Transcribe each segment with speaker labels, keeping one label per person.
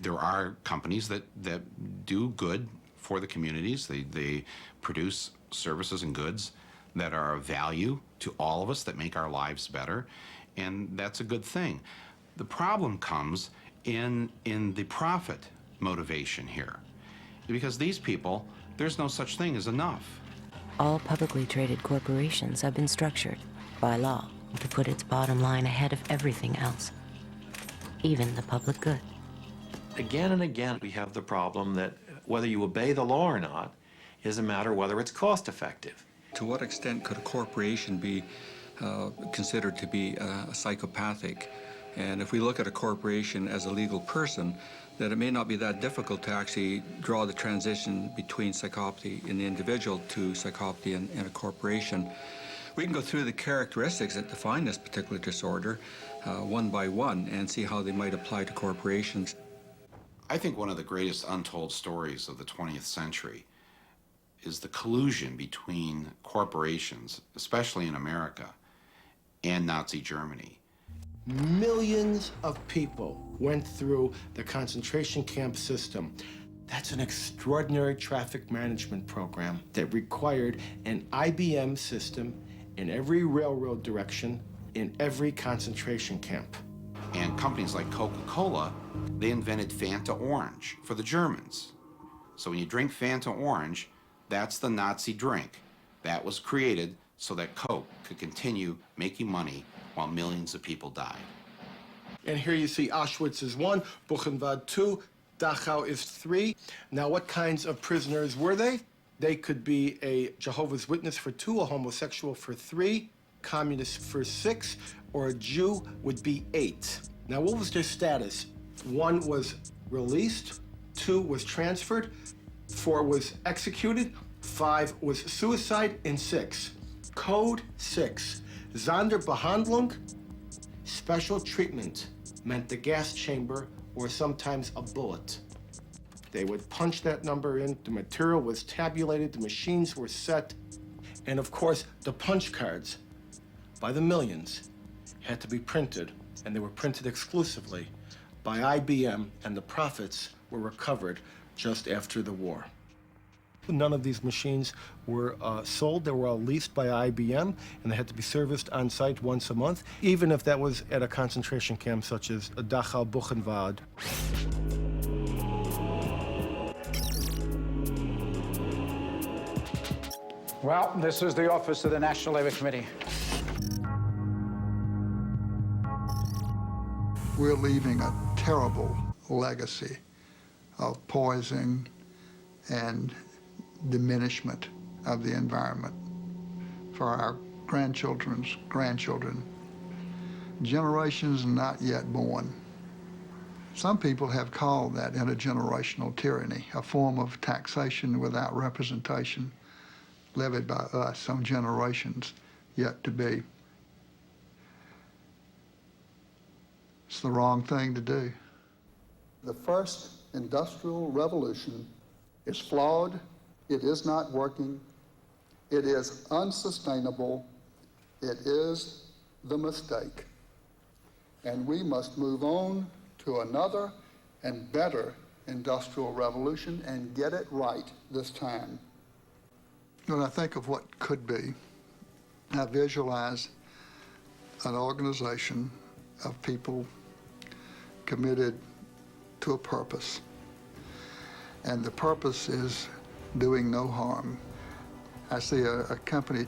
Speaker 1: There are companies that do good for the communities. They produce services and goods that are of value to all of us, that make our lives better, and that's a good thing. The problem comes in the profit motivation here, because these people, there's no such thing as enough.
Speaker 2: All publicly traded corporations have been structured by law to put its bottom line ahead of everything else, even the public good.
Speaker 3: Again and again, we have the problem that whether you obey the law or not is a matter of whether it's cost effective.
Speaker 4: To what extent could a corporation be considered to be psychopathic? And if we look at a corporation as a legal person, that it may not be that difficult to actually draw the transition between psychopathy in the individual to psychopathy in a corporation. We can go through the characteristics that define this particular disorder one by one and see how they might apply to corporations.
Speaker 1: I think one of the greatest untold stories of the 20th century is the collusion between corporations, especially in America, and Nazi Germany.
Speaker 5: Millions of people went through the concentration camp system. That's an extraordinary traffic management program that required an IBM system in every railroad direction in every concentration camp.
Speaker 1: And companies like Coca-Cola, they invented Fanta Orange for the Germans. So when you drink Fanta Orange, that's the Nazi drink. That was created so that Coke could continue making money while millions of people died.
Speaker 5: And here you see Auschwitz is 1, Buchenwald 2, Dachau is 3. Now, what kinds of prisoners were they? They could be a Jehovah's Witness for 2, a homosexual for 3, communist for 6, or a Jew would be 8. Now, what was their status? 1 was released, 2 was transferred, 4 was executed, 5 was suicide, and 6. Code 6. Sonderbehandlung, special treatment, meant the gas chamber or sometimes a bullet. They would punch that number in, the material was tabulated, the machines were set, and of course, the punch cards, by the millions, had to be printed, and they were printed exclusively by IBM, and the profits were recovered just after the war. None of these machines were sold. They were all leased by IBM, and they had to be serviced on site once a month, even if that was at a concentration camp such as Dachau, Buchenwald.
Speaker 6: Well, this is the office of the National Labor Committee.
Speaker 7: We're leaving a terrible legacy of poisoning and diminishment of the environment for our grandchildren's grandchildren, generations not yet born. Some people have called that intergenerational tyranny, a form of taxation without representation levied by us on generations yet to be. It's the wrong thing to do. The first industrial revolution is flawed. It is not working. It is unsustainable. It is the mistake. And we must move on to another and better industrial revolution and get it right this time. When I think of what could be, I visualize an organization of people committed to a purpose. And the purpose is doing no harm. I see a company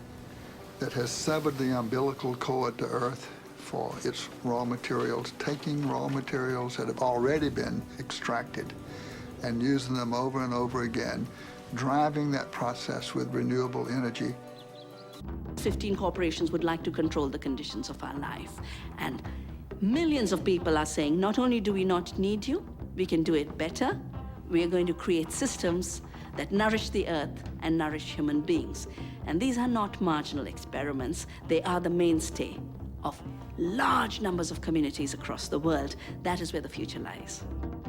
Speaker 7: that has severed the umbilical cord to earth for its raw materials, taking raw materials that have already been extracted and using them over and over again, driving that process with renewable energy.
Speaker 8: 15 corporations would like to control the conditions of our life. And millions of people are saying, not only do we not need you, we can do it better. We are going to create systems that nourish the earth and nourish human beings. And these are not marginal experiments. They are the mainstay of large numbers of communities across the world. That is where the future lies.